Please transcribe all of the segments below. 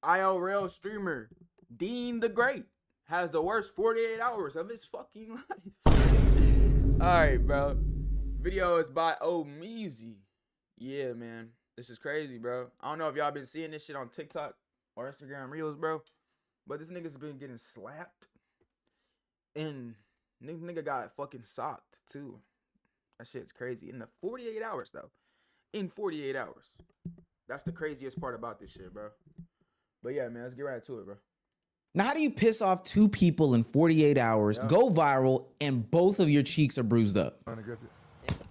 IRL streamer Deen the Great has the worst 48 hours of his fucking life. Alright, bro. Video is by Omeezy. Yeah, man. This is crazy, bro. I don't know if y'all been seeing this shit on TikTok or Instagram Reels, bro. But this nigga's been getting slapped. And nigga got fucking socked, too. That shit's crazy. In the 48 hours, though. In 48 hours. That's the craziest part about this shit, bro. But yeah, man, let's get right to it, bro. Now, how do you piss off 2 people in 48 hours, go viral, and both of your cheeks are bruised up?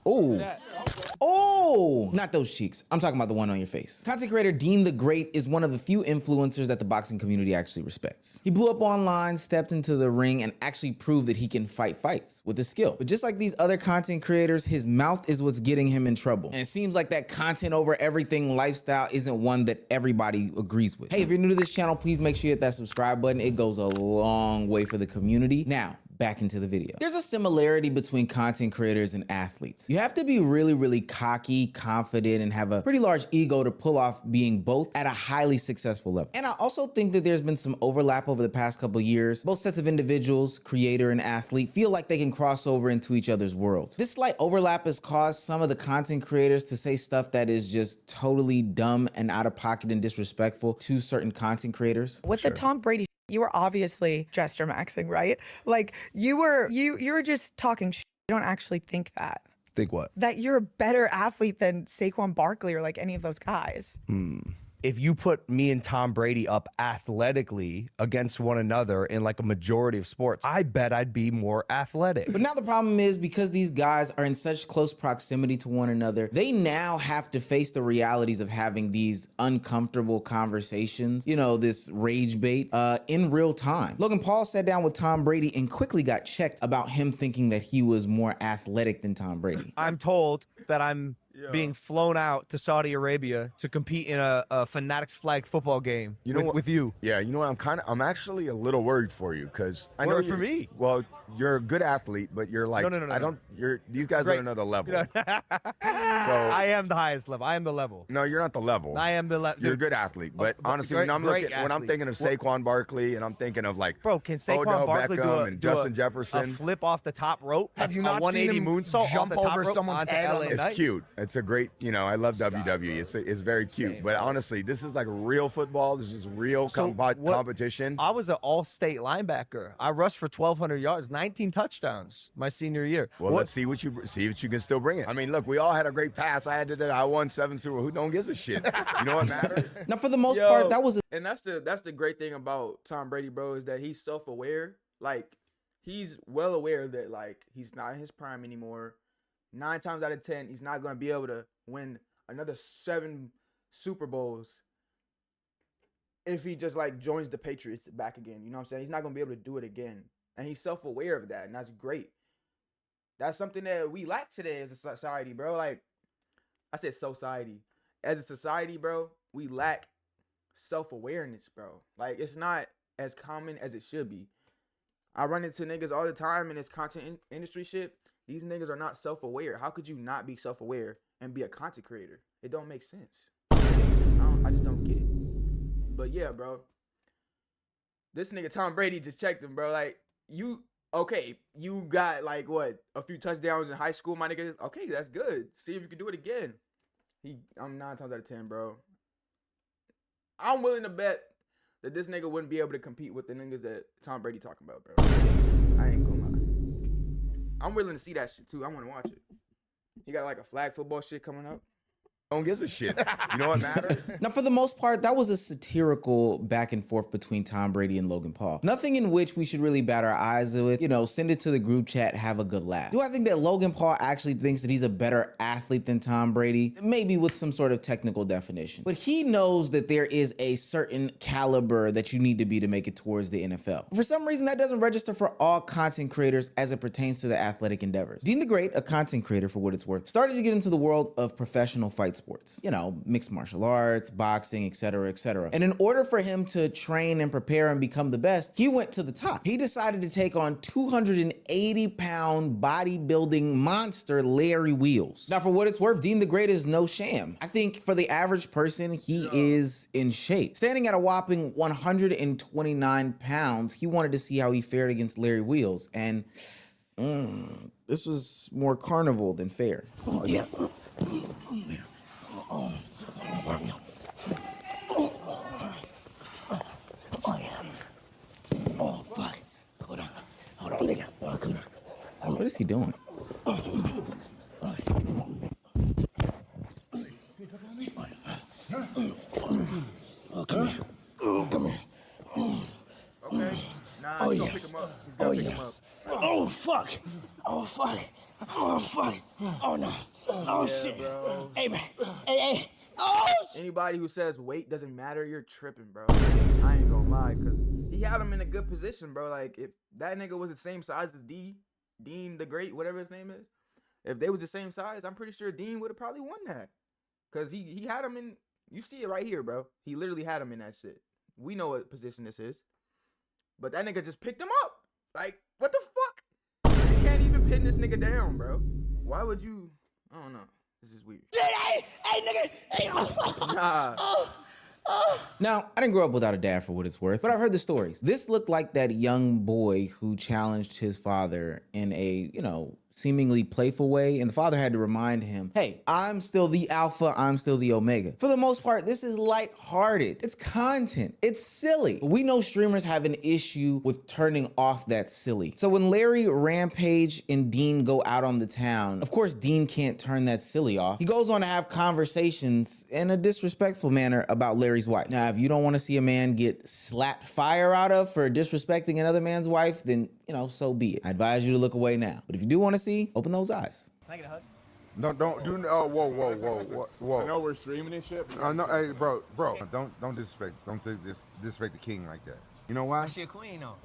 Oh, oh, not those cheeks. I'm talking about the one on your face. Content creator Deen the Great is one of the few influencers that the boxing community actually respects. He blew up online, stepped into the ring, and actually proved that he can fight fights with his skill. But just like these other content creators, his mouth is what's getting him in trouble. And it seems like that content over everything lifestyle isn't one that everybody agrees with. Hey, if you're new to this channel, please make sure you hit that subscribe button. It goes a long way for the community. Now, back into the video. There's a similarity between content creators and athletes. You have to be really cocky, confident, and have a pretty large ego to pull off being both at a highly successful level. And I also think that there's been some overlap over the past couple years. Both sets of individuals, creator and athlete, feel like they can cross over into each other's worlds. This slight overlap has caused some of the content creators to say stuff that is just totally dumb and out of pocket and disrespectful to certain content creators. With the Tom Brady, you were obviously gesture maxing, right? Like you were just talking shit. You don't actually think that. Think what? That you're a better athlete than Saquon Barkley or like any of those guys. If you put me and Tom Brady up athletically against one another in like a majority of sports, I bet I'd be more athletic. But now the problem is, because these guys are in such close proximity to one another, they now have to face the realities of having these uncomfortable conversations, you know, this rage bait, in real time. Logan Paul sat down with Tom Brady and quickly got checked about him thinking that he was more athletic than Tom Brady. I'm told that I'm being flown out to Saudi Arabia to compete in a Fanatics flag football game with you. Yeah, you know what? I'm actually a little worried for you, because I know for me. Well, you're a good athlete, but you're like, no. These guys are another level. So, I am the highest level. I am the level. No, you're not the level. I am the level. You're a good athlete, but honestly, when I'm thinking of Saquon Barkley, and I'm thinking of like, bro, can Saquon Odell Barkley Beckham do Justin Jefferson, a flip off the top rope? Have you not 180 seen him moonsault jump off the top over rope someone's onto head LA on the it's Knight? cute. It's a great, I love WWE. It's very cute. But honestly, this is like real football. This is real competition. I was an all-state linebacker. I rushed for 1,200 yards, 19 touchdowns my senior year. Well, let's see what you can still bring it. I mean, look, we all had a great pass. I won 7 Super Bowl. Who don't gives a shit? You know what matters? Now, for the most part, that was and that's the great thing about Tom Brady, bro, is that he's self-aware. Like, he's well aware that like he's not in his prime anymore. 9 times out of 10, he's not going to be able to win another 7 Super Bowls if he just like joins the Patriots back again. You know what I'm saying? He's not going to be able to do it again. And he's self-aware of that, and that's great. That's something that we lack today as a society, bro. Like, I said society. As a society, bro, we lack self-awareness, bro. Like, it's not as common as it should be. I run into niggas all the time in this content industry shit. These niggas are not self-aware. How could you not be self-aware and be a content creator? It don't make sense. I just don't get it. But yeah, bro. This nigga Tom Brady just checked him, bro. Like, you got like what, a few touchdowns in high school, my nigga. Okay, that's good. See if you can do it again. I'm 9 times out of 10, bro. I'm willing to bet that this nigga wouldn't be able to compete with the niggas that Tom Brady talking about, bro. I ain't gonna lie. I'm willing to see that shit too. I want to watch it. He got like a flag football shit coming up. Don't gives a shit. You know what matters? Now, for the most part, that was a satirical back and forth between Tom Brady and Logan Paul. Nothing in which we should really bat our eyes with. You know, send it to the group chat, have a good laugh. Do I think that Logan Paul actually thinks that he's a better athlete than Tom Brady? Maybe with some sort of technical definition. But he knows that there is a certain caliber that you need to be to make it towards the NFL. For some reason, that doesn't register for all content creators as it pertains to the athletic endeavors. Deen the Great, a content creator for what it's worth, started to get into the world of professional fight sports. You know, mixed martial arts, boxing, etc., etc. And in order for him to train and prepare and become the best, he went to the top. He decided to take on 280-pound bodybuilding monster Larry Wheels. Now, for what it's worth, Deen the Great is no sham. I think for the average person, he is in shape. Standing at a whopping 129 pounds, he wanted to see how he fared against Larry Wheels, and this was more carnival than fair. Oh, yeah. Oh, fuck. Hold on, nigga. Come on. What is he doing? Oh, come here. Come here. Okay. Nah, he's gonna pick him up. He's gonna pick him up. Oh, fuck. Oh, fuck. Oh, fuck. Oh, no. Oh, shit. Bro. Hey, man. Hey. Oh, shit. Anybody who says weight doesn't matter, you're tripping, bro. I ain't gonna lie, cause he had him in a good position, bro. Like if that nigga was the same size as Deen the Great, whatever his name is, if they was the same size, I'm pretty sure Deen would have probably won that. Cause he had him in. You see it right here, bro. He literally had him in that shit. We know what position this is, but that nigga just picked him up. Like what the fuck? You can't even pin this nigga down, bro. Why would you? I don't know. This is weird. Hey, nigga. Hey, Nah. Now, I didn't grow up without a dad for what it's worth, but I've heard the stories. This looked like that young boy who challenged his father in a, seemingly playful way, and the father had to remind him, hey, I'm still the alpha, I'm still the omega. For the most part, this is lighthearted. It's content. It's silly. But we know streamers have an issue with turning off that silly. So when Larry, Rampage, and Deen go out on the town, of course, Deen can't turn that silly off. He goes on to have conversations in a disrespectful manner about Larry's wife. Now, if you don't want to see a man get slapped fire out of for disrespecting another man's wife, then, so be it. I advise you to look away now. But if you do want to see, open those eyes. Can I get a hug? No, don't do. Oh, whoa. I know we're streaming and shit. I know, hey, bro. Don't disrespect. Don't disrespect the king like that. You know why? She a queen, though.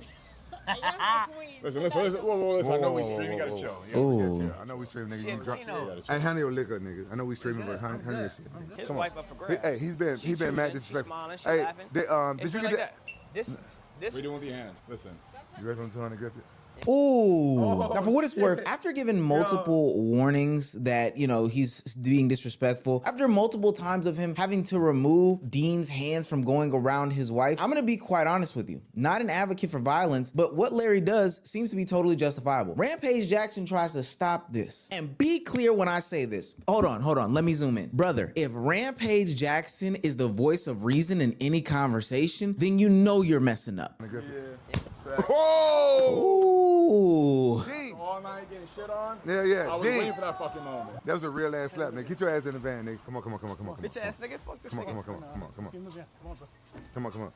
Listen. Whoa. I know we streaming. Got to chill. Yeah, I know we streaming, nigga. She a You drop. queen, though. Hey, honey your liquor, nigga. I know we streaming, but honey your shit. His Come wife on. up for grabs. Hey, he's been She mad choosing, disrespectful. She smiling, she Hey, laughing. did you like get that? This. What are you doing with your hands? Listen. You ready for him to against it? Ooh. Now, for what it's shit. worth, after giving multiple warnings that, he's being disrespectful, after multiple times of him having to remove Deen's hands from going around his wife, I'm going to be quite honest with you. Not an advocate for violence, but what Larry does seems to be totally justifiable. Rampage Jackson tries to stop this. And be clear when I say this. Hold on. Let me zoom in. Brother, if Rampage Jackson is the voice of reason in any conversation, then you know you're messing up. Whoa! Ooh. Deen. All night getting shit on. Yeah. I was Deen. waiting for that fucking moment. That was a real ass slap, nigga. Get your ass in the van, nigga. Come on. Bitch ass nigga, fuck this nigga. Come on.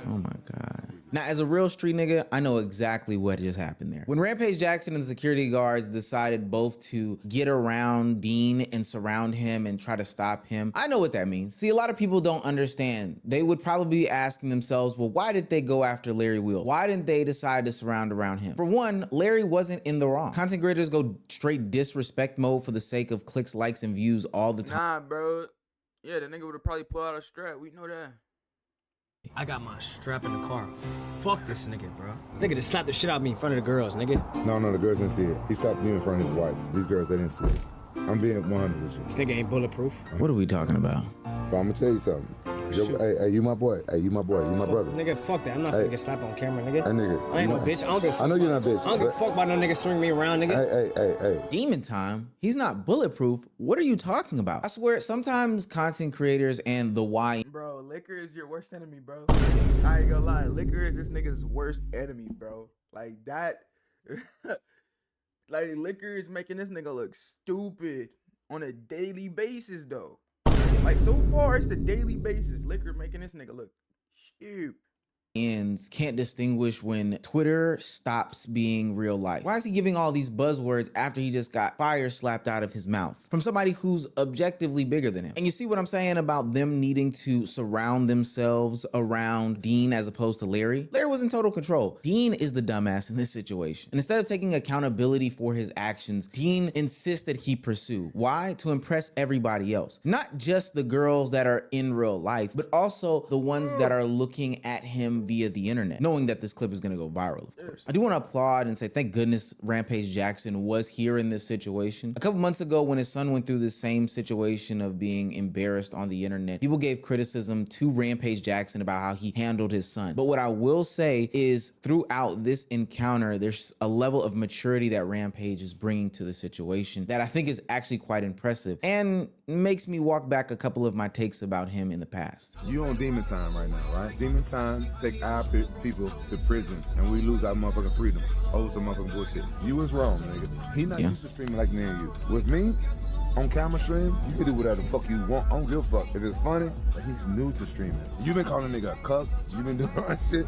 Oh my God. Now, as a real street nigga, I know exactly what just happened there. When Rampage Jackson and the security guards decided both to get around Deen and surround him and try to stop him, I know what that means. See, a lot of people don't understand. They would probably be asking themselves, well, why did they go after Larry Wheels? Why didn't they decide to surround around him? For one, Larry wasn't in the wrong. Content creators go straight disrespect mode for the sake of clicks, likes, and views all the time. Nah, bro. Yeah, the nigga would have probably pulled out a strap. We know that. I got my strap in the car. Fuck this nigga, bro. This nigga just slapped the shit out of me in front of the girls, nigga. No, the girls didn't see it. He stopped you in front of his wife. These girls, they didn't see it. I'm being 100 with you. This nigga ain't bulletproof. What are we talking about? But I'm gonna tell you something. Hey, you my boy. Hey, you my boy. You my brother. Nigga, fuck that. I'm not gonna get slapped on camera, nigga. Hey, nigga. I ain't no bitch. I don't give a fuck. I know you're not a bitch. I don't give a fuck about no nigga swing me around, nigga. Hey. Demon time? He's not bulletproof. What are you talking about? I swear, sometimes content creators and the Y. Bro, liquor is your worst enemy, bro. I ain't gonna lie. Liquor is this nigga's worst enemy, bro. Like that. Like liquor is making this nigga look stupid on a daily basis, though. Like so far, it's the daily basis. Liquor making this nigga look stupid. ends can't distinguish when Twitter stops being real life. Why is he giving all these buzzwords after he just got fire slapped out of his mouth from somebody who's objectively bigger than him? And you see what I'm saying about them needing to surround themselves around Deen as opposed to Larry? Larry was in total control. Deen is the dumbass in this situation. And instead of taking accountability for his actions, Deen insists that he pursue. Why? To impress everybody else. Not just the girls that are in real life, but also the ones that are looking at him via the internet, knowing that this clip is gonna go viral, of course. I do wanna applaud and say thank goodness Rampage Jackson was here in this situation. A couple months ago when his son went through the same situation of being embarrassed on the internet, people gave criticism to Rampage Jackson about how he handled his son. But what I will say is throughout this encounter, there's a level of maturity that Rampage is bringing to the situation that I think is actually quite impressive and makes me walk back a couple of my takes about him in the past. You on demon time right now, right? Demon time take our people to prison and we lose our motherfucking freedom over some motherfucking bullshit. You was wrong, nigga. He not used to streaming like me and you. With me, on camera stream, you can do whatever the fuck you want. I don't give a fuck. If it's funny, but he's new to streaming. You been calling a nigga a cuck. You been doing all that shit.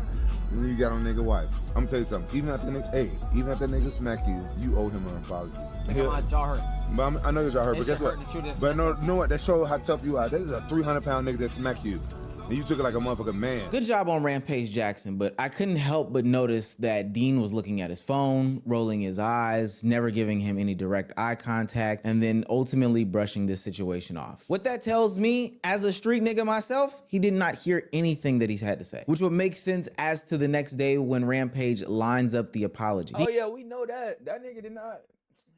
And then you got on nigga wife. I'm gonna tell you something. Even after nigga smack you, you owe him an apology. My jaw hurt. But I know your jaw hurt, but guess what? But no, know what? That shows how tough you are. That is a 300-pound nigga that smacked you. And you took it like a motherfucking man. Good job on Rampage Jackson, but I couldn't help but notice that Deen was looking at his phone, rolling his eyes, never giving him any direct eye contact, and then ultimately brushing this situation off. What that tells me, as a street nigga myself, he did not hear anything that he's had to say, which would make sense as to the next day when Rampage lines up the apology. Oh yeah, we know that. That nigga did not.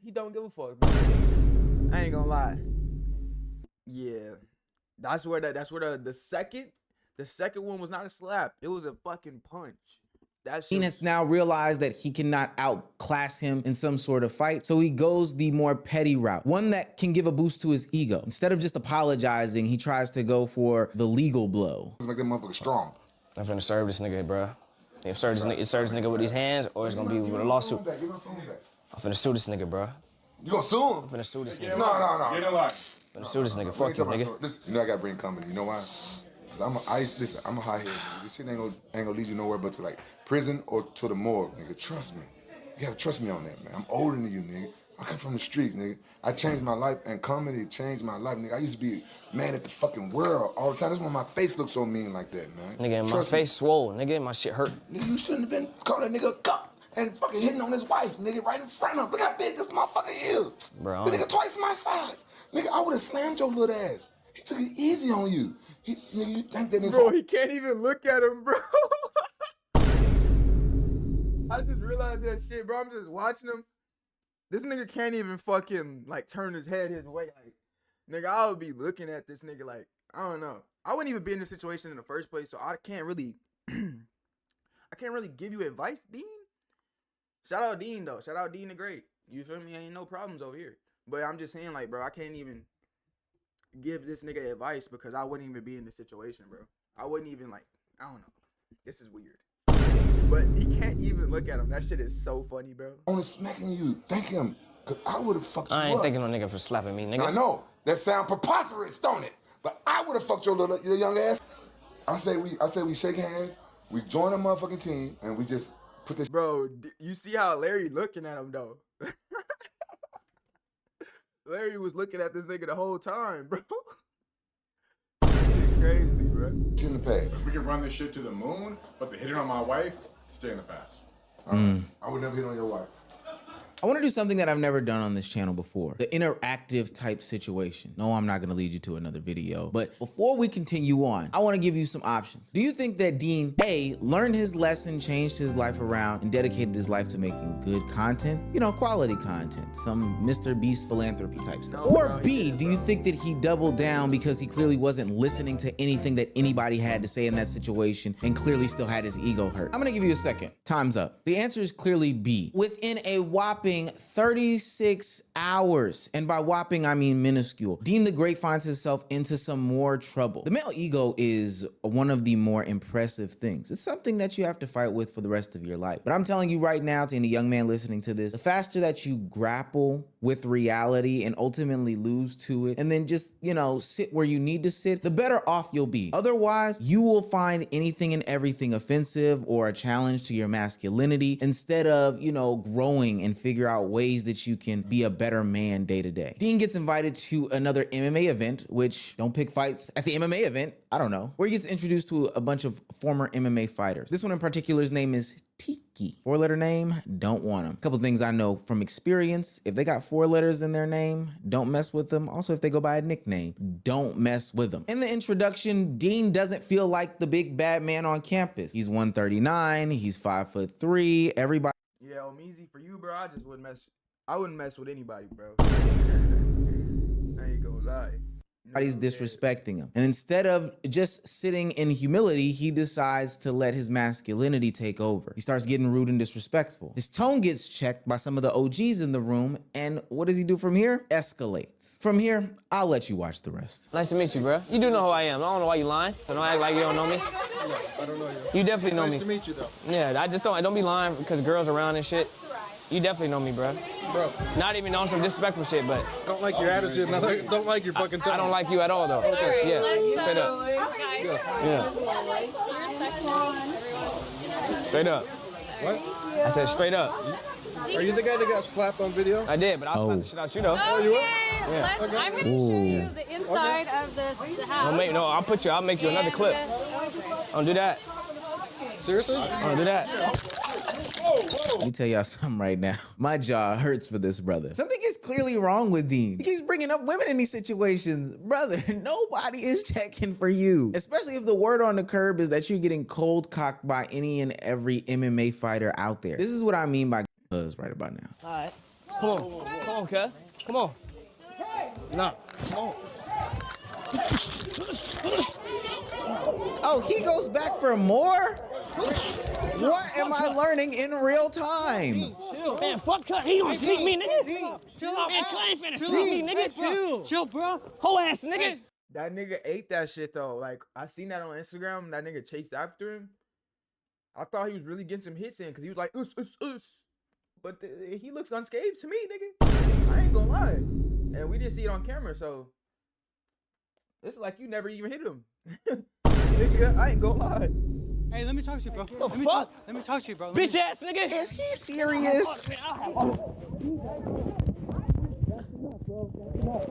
He don't give a fuck, bro. I ain't gonna lie. Yeah. That's where the second one was not a slap. It was a fucking punch. Deen has now realized that he cannot outclass him in some sort of fight, so he goes the more petty route, one that can give a boost to his ego. Instead of just apologizing, he tries to go for the legal blow. Let's make that motherfucker strong. I'm finna serve this nigga, bro. If serve this nigga with these hands, or it's gonna be with a lawsuit. I'm finna sue this nigga, bro. You gonna sue him? I'm finna sue this nigga. No. Get in line. I'm finna sue this nigga. Fuck you, nigga. Listen, you know I gotta bring company. You know why? Cause I'm a high head nigga. This shit ain't gonna lead you nowhere but to like prison or to the morgue, nigga. Trust me. You gotta trust me on that, man. I'm older than you, nigga. I come from the streets, nigga. I changed my life, and comedy changed my life, nigga. I used to be mad at the fucking world all the time. That's why my face looks so mean like that, man. Nigga, my face swole, nigga. My shit hurt. Nigga, you shouldn't have been calling that nigga a cuck and fucking hitting on his wife, nigga, right in front of him. Look how big this motherfucker is. Bro. The nigga twice my size. Nigga, I would have slammed your little ass. He took it easy on you. Nigga, you think that nigga... Bro, he can't even look at him, bro. I just realized that shit, bro. I'm just watching him. This nigga can't even fucking, like, turn his head his way. Like, nigga, I would be looking at this nigga like, I don't know. I wouldn't even be in this situation in the first place, so I can't really... I can't really give you advice, Deen. Shout out Deen, though. Shout out Deen the Great. You feel me? Ain't no problems over here. But I'm just saying, like, bro, I can't even give this nigga advice because I wouldn't even be in this situation, bro. I wouldn't even, like, I don't know. This is weird. But he can't even look at him. That shit is so funny, bro. Only smacking you. Thank him. Cause I would have fucked you up. I ain't thanking no nigga for slapping me, nigga. I know. That sound preposterous, don't it? But I would have fucked your young ass. I say we shake hands, we join a motherfucking team, and we just put this. Bro, you see how Larry looking at him, though. Larry was looking at this nigga the whole time, bro. Shit crazy, bro. In the past. If we can run this shit to the moon, but the hitting on my wife, stay in the past. I would never hit on your wife. I want to do something that I've never done on this channel before. The interactive type situation. No, I'm not going to lead you to another video. But before we continue on, I want to give you some options. Do you think that Deen, A, learned his lesson, changed his life around, and dedicated his life to making good content? You know, quality content. Some Mr. Beast philanthropy type stuff. Or B, do you think that he doubled down because he clearly wasn't listening to anything that anybody had to say in that situation and clearly still had his ego hurt? I'm going to give you a second. Time's up. The answer is clearly B. Within a whopping whopping 36 hours. And by whopping, I mean minuscule. Deen the Great finds himself into some more trouble. The male ego is one of the more impressive things. It's something that you have to fight with for the rest of your life. But I'm telling you right now, to any young man listening to this, the faster that you grapple with reality and ultimately lose to it, and then just, you know, sit where you need to sit, the better off you'll be. Otherwise, you will find anything and everything offensive or a challenge to your masculinity instead of, you know, growing and figure out ways that you can be a better man day to day. Deen gets invited to another MMA event, which don't pick fights at the MMA event, I don't know, where he gets introduced to a bunch of former MMA fighters. This one in particular's name is Tiki. 4-letter name, don't want him. A couple things I know from experience: if they got 4 letters in their name, don't mess with them. Also, if they go by a nickname, don't mess with them. In the introduction, Deen doesn't feel like the big bad man on campus. He's 139, he's 5'3", everybody. Yeah, Omeezy, for you, bro, I wouldn't mess with anybody, bro. I ain't gonna lie. Everybody's disrespecting him. And instead of just sitting in humility, he decides to let his masculinity take over. He starts getting rude and disrespectful. His tone gets checked by some of the OGs in the room, and what does he do from here? Escalates. From here, I'll let you watch the rest. Nice to meet you, bro. You do know who I am. I don't know why you lying. Don't act like you don't know me. I don't know you. You definitely know me. Nice to meet you, though. Yeah, I don't be lying because girls around and shit. You definitely know me, bro. Bro. Not even on some disrespectful shit, but. Don't like your attitude. Don't like your fucking tone. I don't like you at all, though. Okay. Yeah, straight up. Yeah. Straight up. What? I said straight up. Are you the guy that got slapped on video? I did, but I'll slap the shit out you, though. Oh, you were? Yeah. I'm gonna show you the inside of the house. I'll make you another clip. Don't do that. Seriously? Don't do that. Let me tell y'all something right now. My jaw hurts for this brother. Something is clearly wrong with Deen. He keeps bringing up women in these situations. Brother, nobody is checking for you. Especially if the word on the curb is that you're getting cold cocked by any and every MMA fighter out there. This is what I mean by buzz right about now. All right. Come on, cuz. Come on. No, come on. Oh, he goes back for more? What am I learning in real time? Man, fuck Cut. He gonna sneak me, nigga. Chill out, man. Cut ain't finna sneak me, nigga. Chill, bro. Whole ass, nigga. That nigga ate that shit, though. Like, I seen that on Instagram. That nigga chased after him. I thought he was really getting some hits in because he was like, But he looks unscathed to me, nigga. I ain't gonna lie. And we didn't see it on camera, so it's like you never even hit him. Nigga, I ain't gonna lie. Hey, let me talk to you, bro. What the fuck? Let me talk to you, bro. Bitch ass nigga. Is he serious?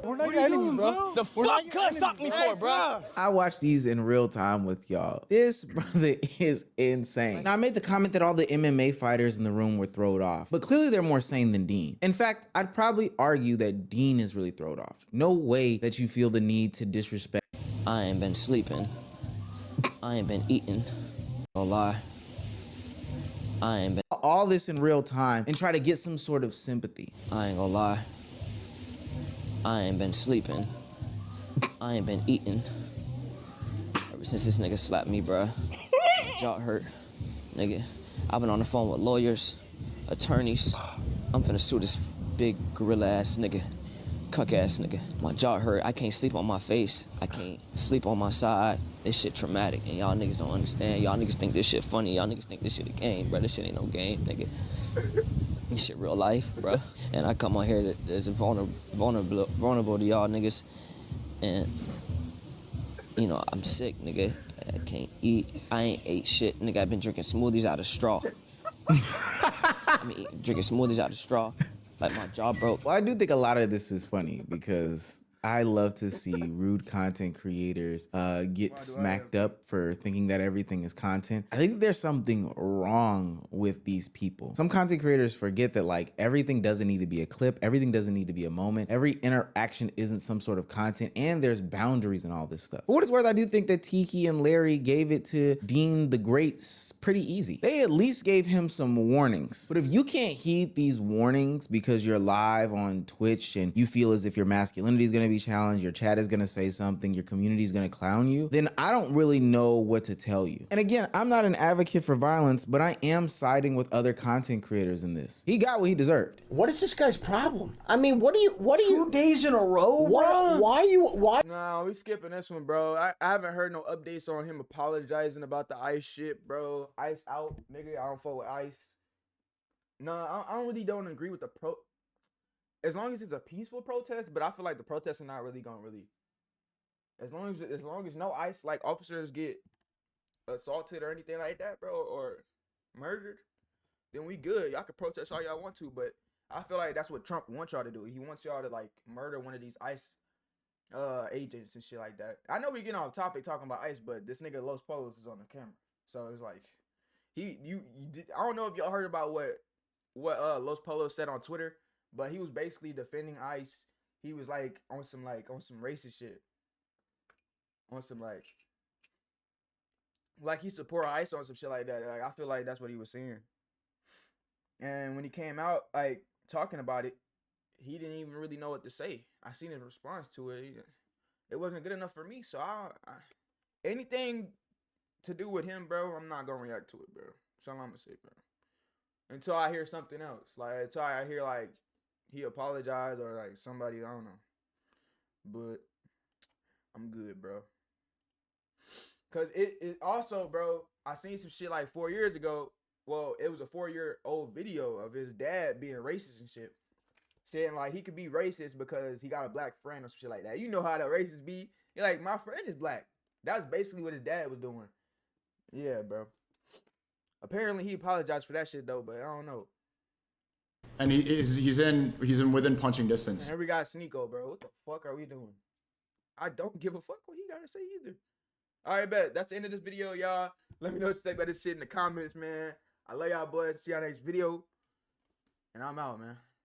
We're not your enemies, bro. The fuck Cut stop me for, bro? I watch these in real time with y'all. This brother is insane. Now, I made the comment that all the MMA fighters in the room were thrown off, but clearly they're more sane than Deen. In fact, I'd probably argue that Deen is really thrown off. No way that you feel the need to disrespect. I ain't been sleeping. I ain't been eating. No lie. I ain't been. All this in real time and try to get some sort of sympathy. I ain't gonna lie. I ain't been sleeping. I ain't been eating. Ever since this nigga slapped me, bruh. Jaw hurt. Nigga, I've been on the phone with lawyers, attorneys. I'm finna sue this big gorilla ass nigga. Cuck ass nigga. My jaw hurt. I can't sleep on my face. I can't sleep on my side. This shit traumatic, and y'all niggas don't understand. Y'all niggas think this shit funny. Y'all niggas think this shit a game, bro. This shit ain't no game, nigga. This shit real life, bro. And I come on here that's vulnerable to y'all niggas, and you know I'm sick, nigga. I can't eat. I ain't ate shit, nigga. I've been drinking smoothies out of straw. Drinking smoothies out of straw. Like my jaw broke. Well, I do think a lot of this is funny because I love to see rude content creators get smacked up for thinking that everything is content. I think there's something wrong with these people. Some content creators forget that like everything doesn't need to be a clip. Everything doesn't need to be a moment. Every interaction isn't some sort of content, and there's boundaries and all this stuff. For what it's worth, I do think that Tiki and Larry gave it to Deen the Great pretty easy. They at least gave him some warnings. But if you can't heed these warnings because you're live on Twitch and you feel as if your masculinity is going to be challenged, your chat is gonna say something, your community is gonna clown you, then I don't really know what to tell you. And again, I'm not an advocate for violence, but I am siding with other content creators in this. He got what he deserved. What is this guy's problem? I mean, what do you 2 days in a row, bro? Why? Nah, we skipping this one, bro. I haven't heard no updates on him apologizing about the ICE shit, bro. ICE out, nigga. I don't fuck with ICE. Nah, I don't agree with the as long as it's a peaceful protest, but I feel like the protests are not really gonna as long as no ICE like officers get assaulted or anything like that, bro, or murdered, then we good. Y'all can protest all y'all want to, but I feel like that's what Trump wants y'all to do. He wants y'all to like murder one of these ICE agents and shit like that. I know we getting off topic talking about ICE, but this nigga Los Polos is on the camera, so it's like I don't know if y'all heard about what Los Polos said on Twitter, but he was basically defending ICE. He was like on some racist shit, on some like he support ICE on some shit like that. Like I feel like that's what he was saying. And when he came out like talking about it, he didn't even really know what to say. I seen his response to it. It wasn't good enough for me. So anything to do with him, bro, I'm not gonna react to it, bro. That's all I'm gonna say, bro. Until I hear something else, like until I hear like he apologized or like somebody, I don't know. But I'm good, bro. Cause it also, bro, I seen some shit like 4 years ago. Well, it was a 4-year-old video of his dad being racist and shit. Saying like he could be racist because he got a black friend or some shit like that. You know how the racists be. You're like, my friend is black. That's basically what his dad was doing. Yeah, bro. Apparently he apologized for that shit though, but I don't know. And he's in within punching distance. And we got Sneeko, bro. What the fuck are we doing? I don't give a fuck what he gotta say either. All right, bet. That's the end of this video, y'all. Let me know what you think about this shit in the comments, man. I love y'all, boys. See y'all next video. And I'm out, man.